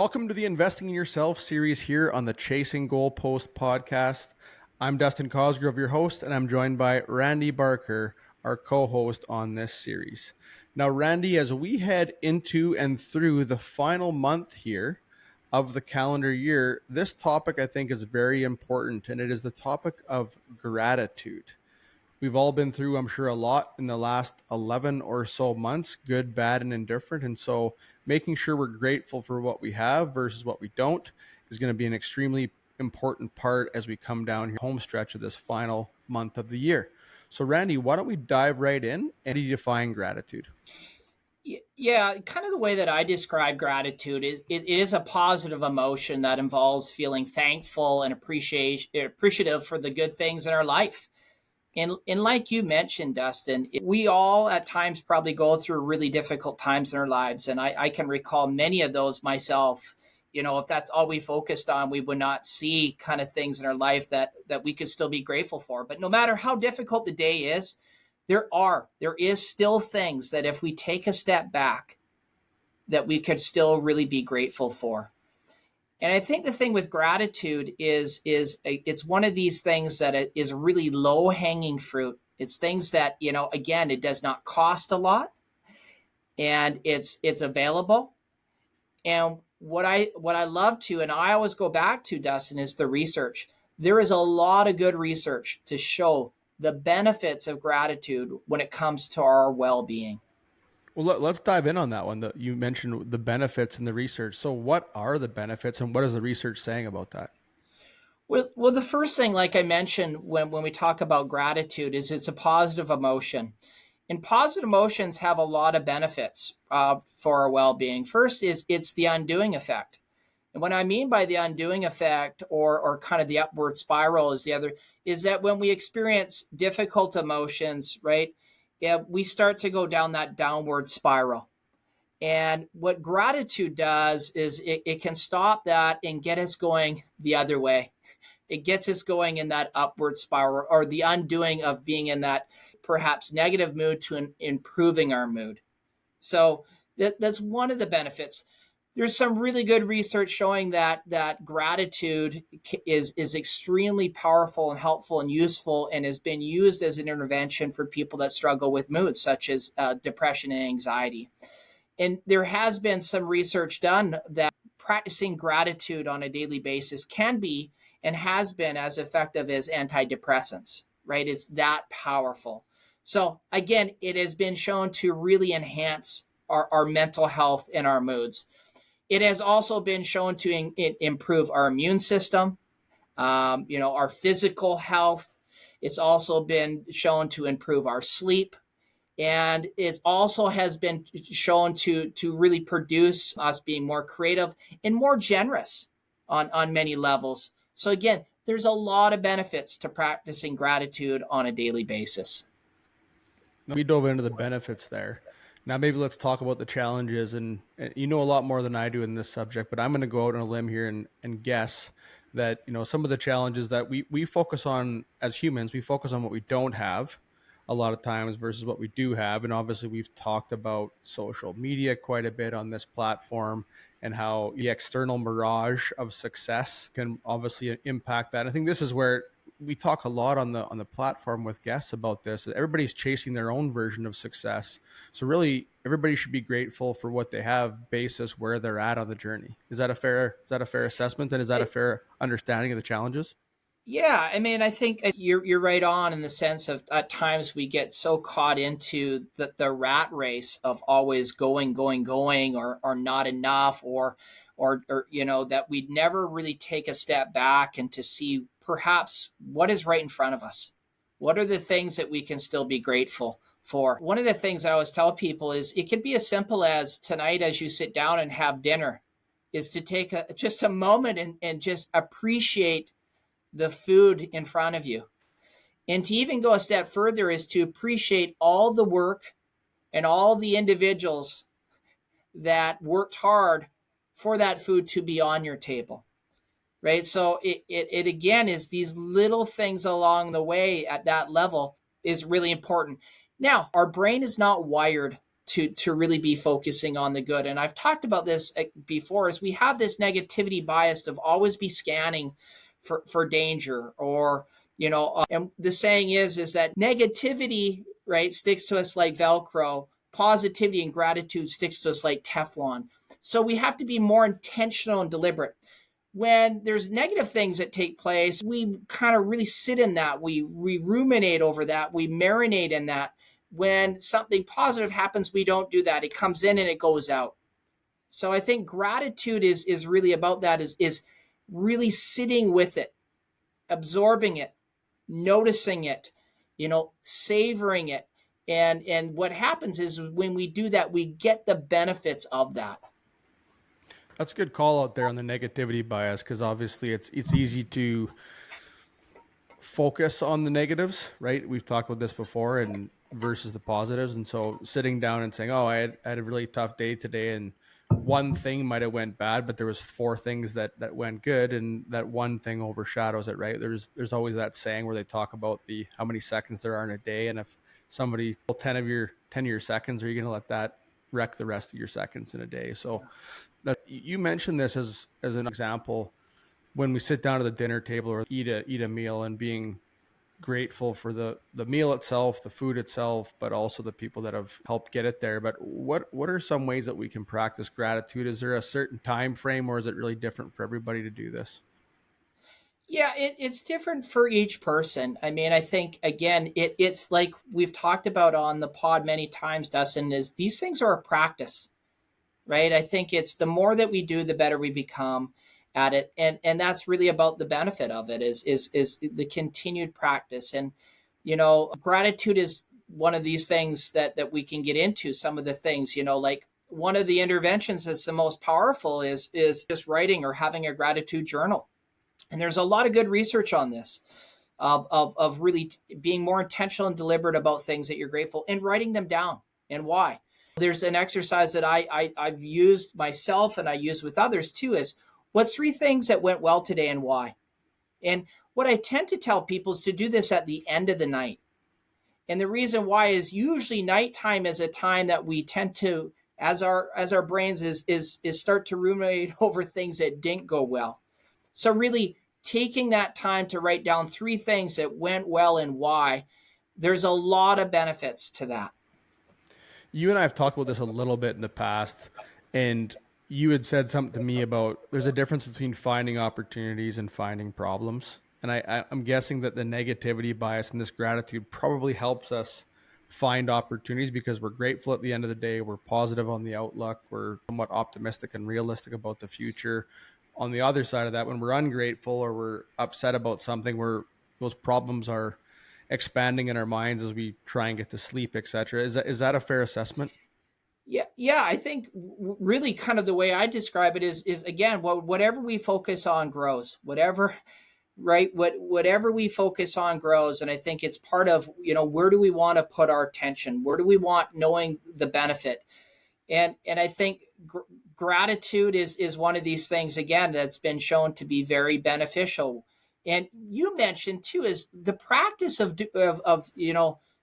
Welcome to the Investing in Yourself series here on the Chasing Goalpost podcast. I'm Dustin Cosgrove, your host, and I'm joined by Randy Barker, our co-host on this series. Now, Randy, as we head into and through the final month here of the calendar year, this topic I think is very important, and it is the topic of gratitude. We've all been through, I'm sure, a lot in the last 11 or so months, good, bad, and indifferent. And so making sure we're grateful for what we have versus what we don't is going to be an extremely important part as we come down here home stretch of this final month of the year. So Randy, why don't we dive right in and define gratitude? Yeah, kind of the way that I describe gratitude is it is a positive emotion that involves feeling thankful and appreciative for the good things in our life. And like you mentioned, Dustin, we all at times probably go through really difficult times in our lives. And I can recall many of those myself. You know, if that's all we focused on, we would not see kind of things in our life that we could still be grateful for. But no matter how difficult the day is, there is still things that if we take a step back, that we could still really be grateful for. And I think the thing with gratitude is it's one of these things that it is really low hanging fruit. It's things that, again, it does not cost a lot and it's available. And what I love to, and I always go back to, Dustin, is the research. There is a lot of good research to show the benefits of gratitude when it comes to our well-being. Well, let's dive in on that one. You mentioned the benefits and the research. So what are the benefits and what is the research saying about that? Well, the first thing, like I mentioned, when we talk about gratitude, is it's a positive emotion. And positive emotions have a lot of benefits for our well-being. First is it's the undoing effect. And what I mean by the undoing effect or kind of the upward spiral is the other, is that when we experience difficult emotions, right, yeah, we start to go down that downward spiral. And what gratitude does is it can stop that and get us going the other way. It gets us going in that upward spiral or the undoing of being in that perhaps negative mood to improving our mood. So that's one of the benefits. There's some really good research showing that gratitude is extremely powerful and helpful and useful and has been used as an intervention for people that struggle with moods such as depression and anxiety. And there has been some research done that practicing gratitude on a daily basis can be and has been as effective as antidepressants, right? It's that powerful. So again, it has been shown to really enhance our mental health and our moods. It has also been shown to improve our immune system, our physical health. It's also been shown to improve our sleep. And it also has been shown to really produce us being more creative and more generous on many levels. So again, there's a lot of benefits to practicing gratitude on a daily basis. We dove into the benefits there. Now, maybe let's talk about the challenges. And you know a lot more than I do in this subject, but I'm going to go out on a limb here and guess that, some of the challenges that we focus on as humans, we focus on what we don't have a lot of times versus what we do have. And obviously, we've talked about social media quite a bit on this platform and how the external mirage of success can obviously impact that. I think this is where we talk a lot on the platform with guests about this. Everybody's chasing their own version of success. So really everybody should be grateful for what they have basis where they're at on the journey. Is that a fair assessment? And is that a fair understanding of the challenges? Yeah, I mean, I think you're right on in the sense of at times we get so caught into the rat race of always going, or not enough, or that we never really take a step back and to see perhaps what is right in front of us. What are the things that we can still be grateful for? One of the things I always tell people is it could be as simple as tonight as you sit down and have dinner, is to take just a moment and just appreciate the food in front of you. And to even go a step further is to appreciate all the work and all the individuals that worked hard for that food to be on your table, right? So it again is these little things along the way at that level is really important. Now, our brain is not wired to really be focusing on the good. And I've talked about this before, is we have this negativity bias of always be scanning for danger, or and the saying is that negativity, right, sticks to us like Velcro. Positivity and gratitude sticks to us like Teflon. So we have to be more intentional and deliberate. When there's negative things that take place, we kind of really sit in that. We ruminate over that. We marinate in that. When something positive happens, we don't do that. It comes in and it goes out. So I think gratitude is really about that, is really sitting with it, absorbing it, noticing it, savoring it. And what happens is when we do that, we get the benefits of that. That's a good call out there on the negativity bias, because obviously it's easy to focus on the negatives, right? We've talked about this before, and versus the positives. And so sitting down and saying, "Oh, I had a really tough day today, and one thing might have went bad, but there was four things that went good, and that one thing overshadows it," right? There's always that saying where they talk about the how many seconds there are in a day, and if somebody 10 of your seconds, are you going to let that wreck the rest of your seconds in a day? So that you mentioned this as an example when we sit down at the dinner table or eat a meal, and being grateful for the meal itself, the food itself, but also the people that have helped get it there. But what are some ways that we can practice gratitude? Is there a certain time frame, or is it really different for everybody to do this? Yeah, it's different for each person. I mean, I think again, it's like we've talked about on the pod many times, Dustin, is these things are a practice, right? I think it's the more that we do, the better we become at it. And that's really about the benefit of it, is the continued practice. And gratitude is one of these things that we can get into. Some of the things, like one of the interventions that's the most powerful is just writing or having a gratitude journal. And there's a lot of good research on this, of really being more intentional and deliberate about things that you're grateful, and writing them down and why. There's an exercise that I've used myself, and I use with others too, is what's three things that went well today and why. And what I tend to tell people is to do this at the end of the night. And the reason why is usually nighttime is a time that we tend to, as our brains is start to ruminate over things that didn't go well. So really taking that time to write down three things that went well and why, there's a lot of benefits to that. You and I have talked about this a little bit in the past, and you had said something to me about there's a difference between finding opportunities and finding problems. And I'm guessing that the negativity bias and this gratitude probably helps us find opportunities, because we're grateful at the end of the day. We're positive on the outlook. We're somewhat optimistic and realistic about the future. On the other side of that, when we're ungrateful or we're upset about something, where those problems are expanding in our minds as we try and get to sleep, etc. Is that a fair assessment? Yeah. I think really kind of the way I describe it is again, whatever we focus on grows. Whatever, right? Whatever we focus on grows, and I think it's part of where do we want to put our attention? Where do we want knowing the benefit? And I think gratitude is one of these things again that's been shown to be very beneficial. And you mentioned too is the practice of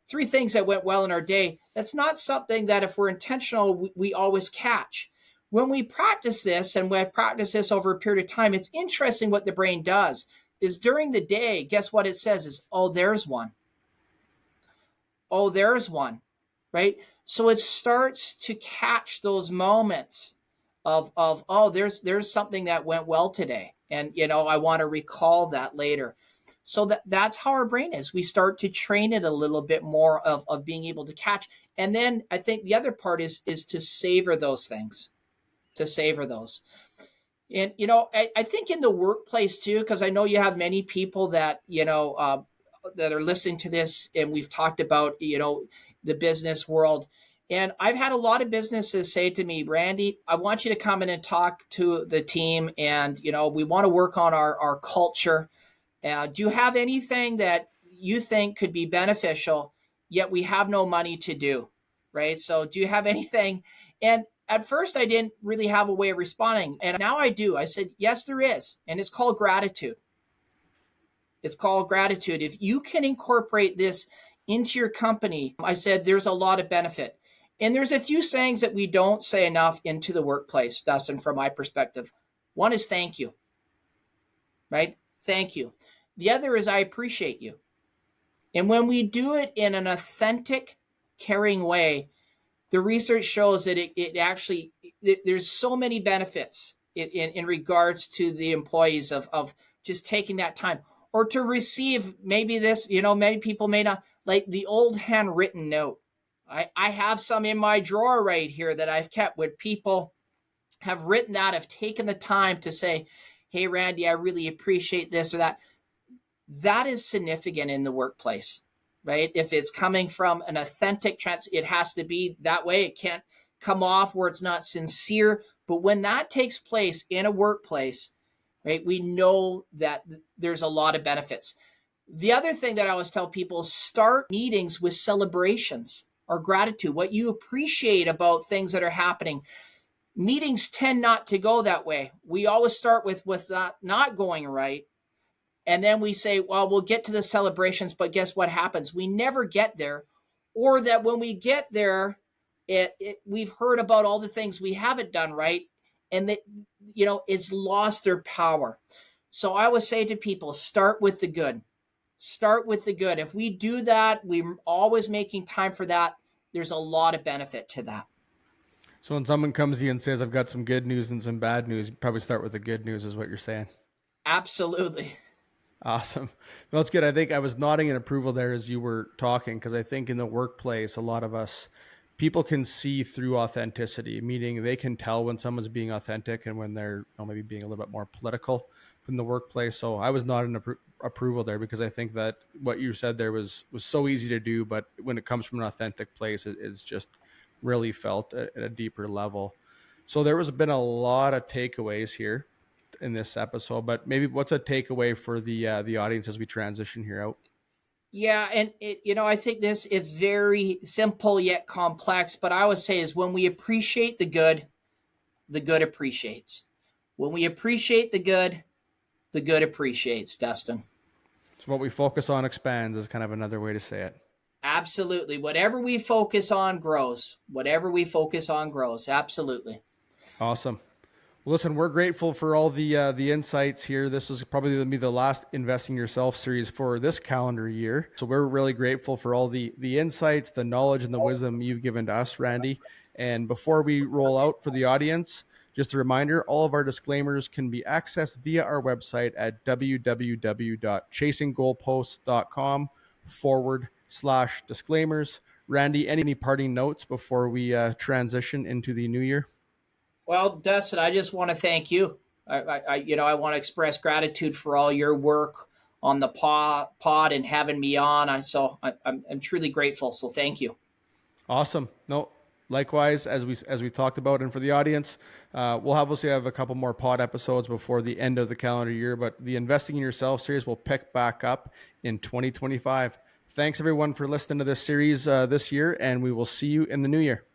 three things that went well in our day. That's not something that if we're intentional we always catch. When we practice this, and we've practiced this over a period of time, it's interesting what the brain does. Is during the day, guess what it says is, oh, there's one. Oh, there's one, right? So it starts to catch those moments of oh, there's something that went well today, and I want to recall that later. So that's how our brain is. We start to train it a little bit more of being able to catch. And then I think the other part is to savor those things, to savor those. And I think in the workplace too, because I know you have many people that that are listening to this, and we've talked about the business world. And I've had a lot of businesses say to me, Randy, I want you to come in and talk to the team, and we want to work on our culture. Do you have anything that you think could be beneficial, yet we have no money to do, right? So do you have anything? And at first, I didn't really have a way of responding. And now I do. I said, yes, there is. And it's called gratitude. It's called gratitude. If you can incorporate this into your company, I said, there's a lot of benefit. And there's a few sayings that we don't say enough into the workplace, Dustin, from my perspective. One is thank you, right? Thank you. The other is I appreciate you. And when we do it in an authentic, caring way, the research shows that it actually, there's so many benefits in regards to the employees of just taking that time or to receive maybe this, many people may not like the old handwritten note. I have some in my drawer right here that I've kept with people have written that, have taken the time to say, hey, Randy, I really appreciate this or that. That is significant in the workplace, right? If it's coming from an authentic it has to be that way. It can't come off where it's not sincere. But when that takes place in a workplace, right, we know that there's a lot of benefits. The other thing that I always tell people is start meetings with celebrations or gratitude, what you appreciate about things that are happening. Meetings tend not to go that way. We always start with what's not going right. And then we say, well, we'll get to the celebrations, but guess what happens? We never get there. Or that when we get there, we've heard about all the things we haven't done right. And that, it's lost their power. So I always say to people, start with the good. Start with the good. If we do that, we're always making time for that. There's a lot of benefit to that. So when someone comes to you and says, I've got some good news and some bad news, you probably start with the good news, is what you're saying. Absolutely. Awesome. No, that's good. I think I was nodding in approval there as you were talking, because I think in the workplace, a lot of us, people can see through authenticity, meaning they can tell when someone's being authentic and when they're maybe being a little bit more political in the workplace. So I was nodding approval there, because I think that what you said there was so easy to do, but when it comes from an authentic place, it's just really felt at a deeper level. So there was been a lot of takeaways here in this episode, but maybe what's a takeaway for the audience as we transition here out? Yeah, and I think this is very simple yet complex, but I always say is when we appreciate the good appreciates. When we appreciate the good appreciates, Dustin. So what we focus on expands is kind of another way to say it. Absolutely. Whatever we focus on grows. Whatever we focus on grows. Absolutely. Awesome. Well, listen, we're grateful for all the insights here. This is probably going to be the last Investing Yourself series for this calendar year. So we're really grateful for all the insights, the knowledge, and the wisdom you've given to us, Randy. And before we roll out for the audience, just a reminder, all of our disclaimers can be accessed via our website at www.chasinggoalposts.com/disclaimers. Randy, any parting notes before we transition into the new year? Well, Dustin, I just want to thank you. I want to express gratitude for all your work on the pod and having me on. I'm truly grateful. So thank you. Awesome. No, likewise, as we talked about, and for the audience, we'll obviously have a couple more pod episodes before the end of the calendar year, but the Investing in Yourself series will pick back up in 2025. Thanks everyone for listening to this series this year, and we will see you in the new year.